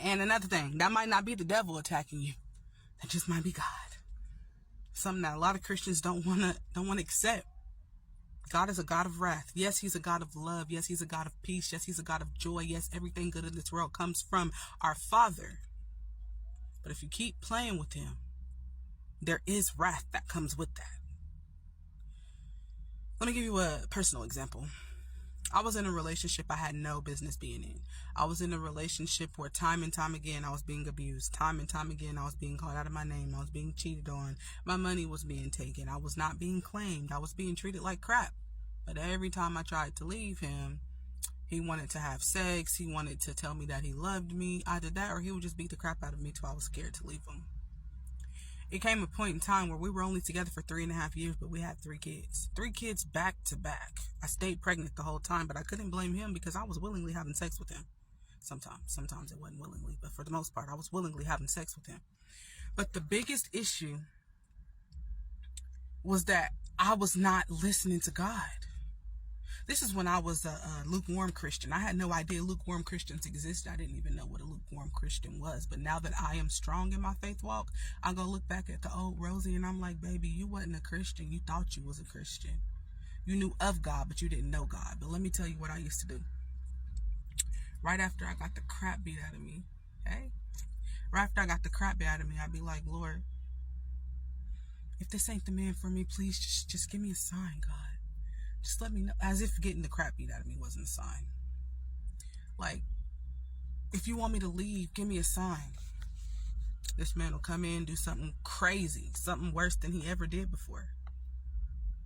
And another thing, that might not be the devil attacking you. That just might be God. Something that a lot of Christians don't want to accept. God is a God of wrath. Yes, he's a God of love. Yes, he's a God of peace. Yes, he's a God of joy. Yes, everything good in this world comes from our Father. But if you keep playing with him, there is wrath that comes with that. Let me give you a personal example. I was in a relationship I had no business being in. I was in a relationship where time and time again I was being abused. Time and time again I was being called out of my name. I was being cheated on. My money was being taken. I was not being claimed. I was being treated like crap. But every time I tried to leave him, he wanted to have sex. He wanted to tell me that he loved me. Either that or he would just beat the crap out of me till I was scared to leave him. It came a point in time where we were only together for 3.5 years, but we had 3 kids. 3 kids back to back. I stayed pregnant the whole time, but I couldn't blame him because I was willingly having sex with him. Sometimes it wasn't willingly, but for the most part, I was willingly having sex with him. But the biggest issue was that I was not listening to God. This is when I was a lukewarm Christian. I had no idea lukewarm Christians existed. I didn't even know what a lukewarm Christian was. But now that I am strong in my faith walk, I go look back at the old Rosie and I'm like, baby, you wasn't a Christian. You thought you was a Christian. You knew of God, but you didn't know God. But let me tell you what I used to do. Right after I got the crap beat out of me, right after I got the crap beat out of me, I'd be like, Lord, if this ain't the man for me, please just give me a sign, God. Just let me know. As if getting the crap beat out of me wasn't a sign. Like, if you want me to leave, give me a sign. This man will come in, do something crazy, something worse than he ever did before.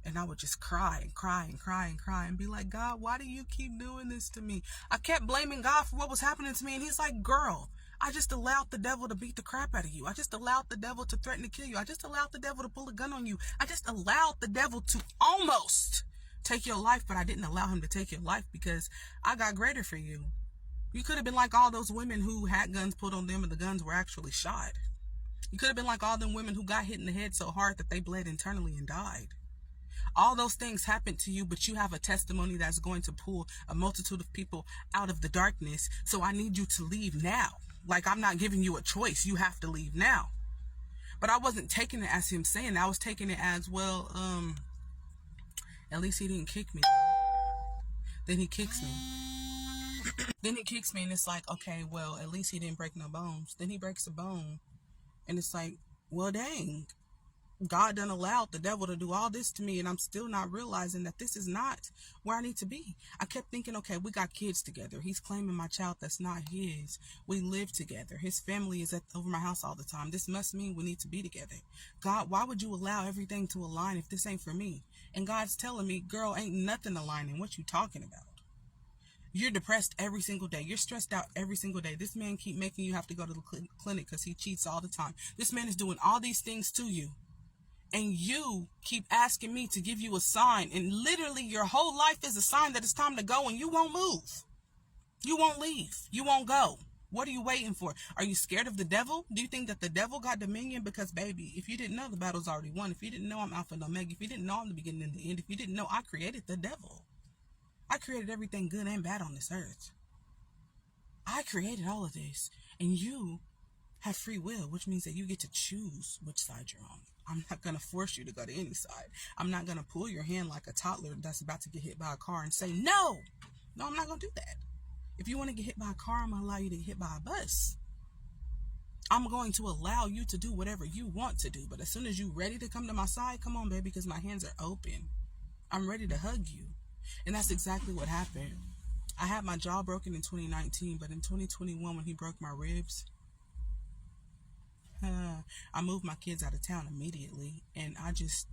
And I would just cry and cry and cry and cry and be like, God, why do you keep doing this to me? I kept blaming God for what was happening to me. And he's like, girl, I just allowed the devil to beat the crap out of you. I just allowed the devil to threaten to kill you. I just allowed the devil to pull a gun on you. I just allowed the devil to almost take your life, but I didn't allow him to take your life because I got greater for you. You could have been like all those women who had guns pulled on them and the guns were actually shot. You could have been like all them women who got hit in the head so hard that they bled internally and died. All those things happened to you, but you have a testimony that's going to pull a multitude of people out of the darkness. So I need you to leave now. Like, I'm not giving you a choice. You have to leave now. But I wasn't taking it as him saying that. I was taking it as, well, at least he didn't kick me. Then he kicks me. Then he kicks me and it's like, okay, well, at least he didn't break no bones. Then he breaks a bone. And it's like, well, dang. God done allowed the devil to do all this to me and I'm still not realizing that this is not where I need to be. I kept thinking, okay, we got kids together. He's claiming my child that's not his. We live together. His family is over my house all the time. This must mean we need to be together. God, why would you allow everything to align if this ain't for me? And God's telling me, girl, ain't nothing aligning. What you talking about? You're depressed every single day. You're stressed out every single day. This man keep making you have to go to the clinic because he cheats all the time. This man is doing all these things to you. And you keep asking me to give you a sign. And literally your whole life is a sign that it's time to go and you won't move. You won't leave. You won't go. What are you waiting for? Are you scared of the devil? Do you think that the devil got dominion? Because, baby, if you didn't know, the battle's already won. If you didn't know I'm Alpha and Omega. If you didn't know I'm the beginning and the end. If you didn't know I created the devil. I created everything good and bad on this earth. I created all of this. And you have free will, which means that you get to choose which side you're on. I'm not going to force you to go to any side. I'm not going to pull your hand like a toddler that's about to get hit by a car and say, no. No, I'm not going to do that. If you want to get hit by a car, I'm going to allow you to get hit by a bus. I'm going to allow you to do whatever you want to do. But as soon as you're ready to come to my side, come on, baby, because my hands are open. I'm ready to hug you. And that's exactly what happened. I had my jaw broken in 2019, but in 2021, when he broke my ribs, I moved my kids out of town immediately, and I just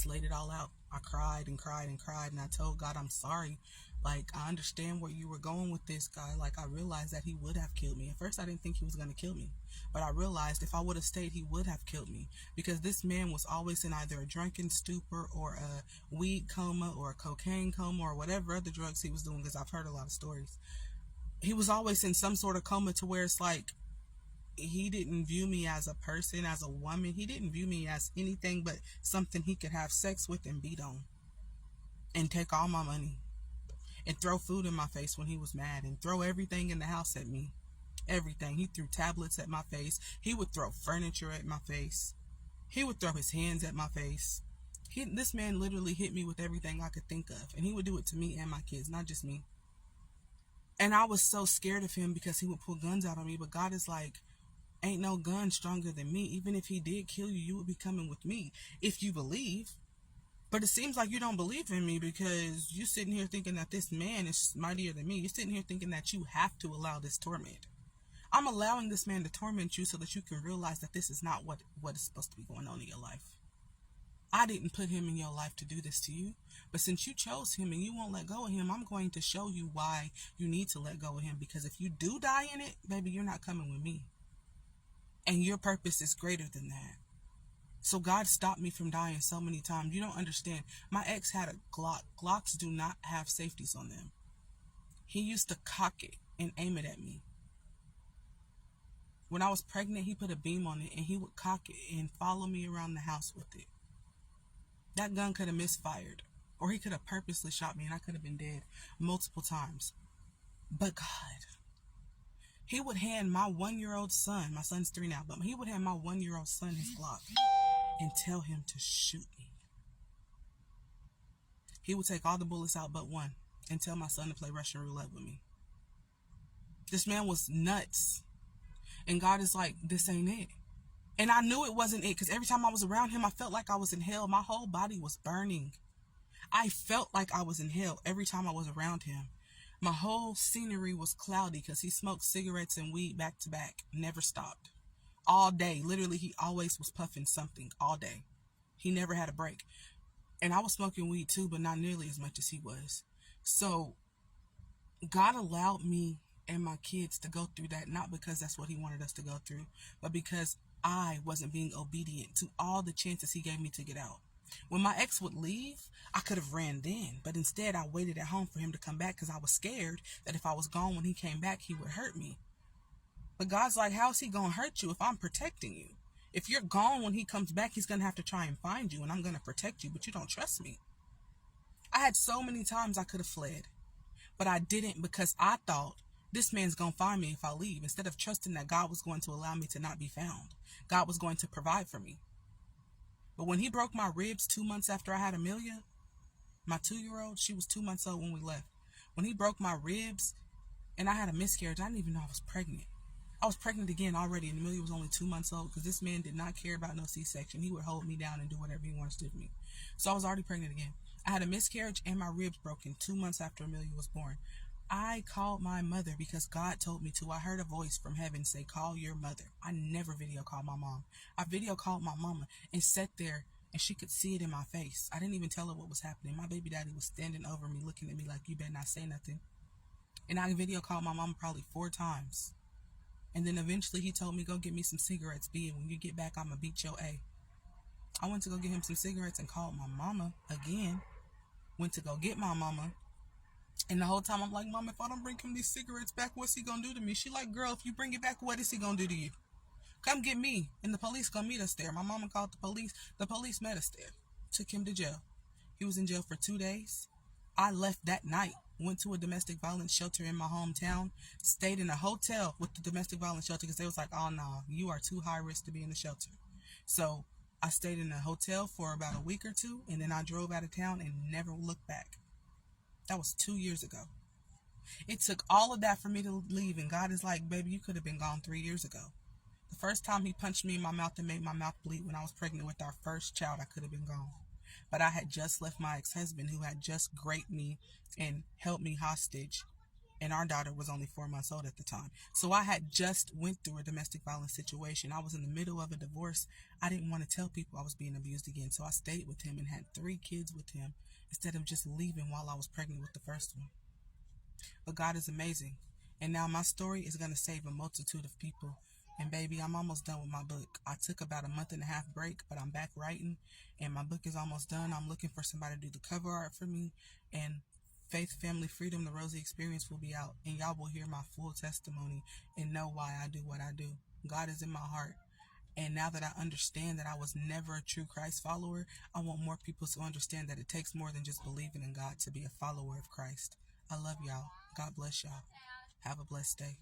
laid it all out. I cried and cried and cried, and I told God, I'm sorry. Like, I understand where you were going with this guy. Like, I realized that he would have killed me. At first, I didn't think he was going to kill me, but I realized if I would have stayed, he would have killed me, because this man was always in either a drunken stupor or a weed coma or a cocaine coma or whatever other drugs he was doing, because I've heard a lot of stories. He was always in some sort of coma to where it's like, he didn't view me as a person, as a woman. He didn't view me as anything but something he could have sex with and beat on and take all my money and throw food in my face when he was mad and throw everything in the house at me. Everything. He threw tablets at my face. He would throw furniture at my face. He would throw his hands at my face. This man literally hit me with everything I could think of. And he would do it to me and my kids, not just me. And I was so scared of him because he would pull guns out on me. But God is like, ain't no gun stronger than me. Even if he did kill you, you would be coming with me if you believe. But it seems like you don't believe in me because you're sitting here thinking that this man is mightier than me. You're sitting here thinking that you have to allow this torment. I'm allowing this man to torment you so that you can realize that this is not what is supposed to be going on in your life. I didn't put him in your life to do this to you. But since you chose him and you won't let go of him, I'm going to show you why you need to let go of him. Because if you do die in it, baby, you're not coming with me. And your purpose is greater than that. So God stopped me from dying so many times. You don't understand. My ex had a Glock. Glocks do not have safeties on them. He used to cock it and aim it at me. When I was pregnant, he put a beam on it and he would cock it and follow me around the house with it. That gun could have misfired, or he could have purposely shot me and I could have been dead multiple times. But God, he would hand my 1-year-old son, my son's 3 now, but he would hand my 1-year-old son his Glock and tell him to shoot me. He would take all the bullets out but one and tell my son to play Russian roulette with me. This man was nuts. And God is like, this ain't it. And I knew it wasn't it because every time I was around him, I felt like I was in hell. My whole body was burning. I felt like I was in hell every time I was around him. My whole scenery was cloudy because he smoked cigarettes and weed back to back. Never stopped. All day. Literally, he always was puffing something all day. He never had a break. And I was smoking weed too, but not nearly as much as he was. So God allowed me and my kids to go through that, not because that's what he wanted us to go through, but because I wasn't being obedient to all the chances he gave me to get out. When my ex would leave, I could have ran then, but instead I waited at home for him to come back because I was scared that if I was gone when he came back, he would hurt me. But God's like, how's he going to hurt you if I'm protecting you? If you're gone when he comes back, he's going to have to try and find you, and I'm going to protect you, but you don't trust me. I had so many times I could have fled, but I didn't because I thought this man's going to find me if I leave, instead of trusting that God was going to allow me to not be found. God was going to provide for me. But when he broke my ribs 2 months after I had Amelia, my 2-year-old, she was 2 months old when we left. When he broke my ribs and I had a miscarriage, I didn't even know I was pregnant. I was pregnant again already, and Amelia was only 2 months old because this man did not care about no C-section. He would hold me down and do whatever he wants to do to me. So I was already pregnant again. I had a miscarriage and my ribs broken 2 months after Amelia was born. I called my mother because God told me to. I heard a voice from heaven say, call your mother. I never video called my mom. I video called my mama and sat there and she could see it in my face. I didn't even tell her what was happening. My baby daddy was standing over me looking at me like, you better not say nothing. And I video called my mama probably 4 times. And then eventually he told me, go get me some cigarettes, B, and when you get back, I'm going to beat your A. I went to go get him some cigarettes and called my mama again. Went to go get my mama. And the whole time I'm like, Mom, if I don't bring him these cigarettes back, what's he going to do to me? She like, girl, if you bring it back, what is he going to do to you? Come get me. And the police going to meet us there. My mama called the police. The police met us there. Took him to jail. He was in jail for 2 days. I left that night. Went to a domestic violence shelter in my hometown. Stayed in a hotel with the domestic violence shelter because they was like, oh, no, you are too high risk to be in the shelter. So I stayed in a hotel for about a week or two. And then I drove out of town and never looked back. That was 2 years ago. It took all of that for me to leave. And God is like, baby, you could have been gone 3 years ago. The first time he punched me in my mouth and made my mouth bleed when I was pregnant with our first child, I could have been gone. But I had just left my ex-husband who had just raped me and held me hostage. And our daughter was only 4 months old at the time. So I had just went through a domestic violence situation. I was in the middle of a divorce. I didn't want to tell people I was being abused again. So I stayed with him and had 3 kids with him instead of just leaving while I was pregnant with the first one. But God is amazing. And now my story is going to save a multitude of people. And baby, I'm almost done with my book. I took about a 1.5 month break, but I'm back writing. And my book is almost done. I'm looking for somebody to do the cover art for me. And Faith, Family, Freedom, the RosieXperience will be out. And y'all will hear my full testimony and know why I do what I do. God is in my heart. And now that I understand that I was never a true Christ follower, I want more people to understand that it takes more than just believing in God to be a follower of Christ. I love y'all. God bless y'all. Have a blessed day.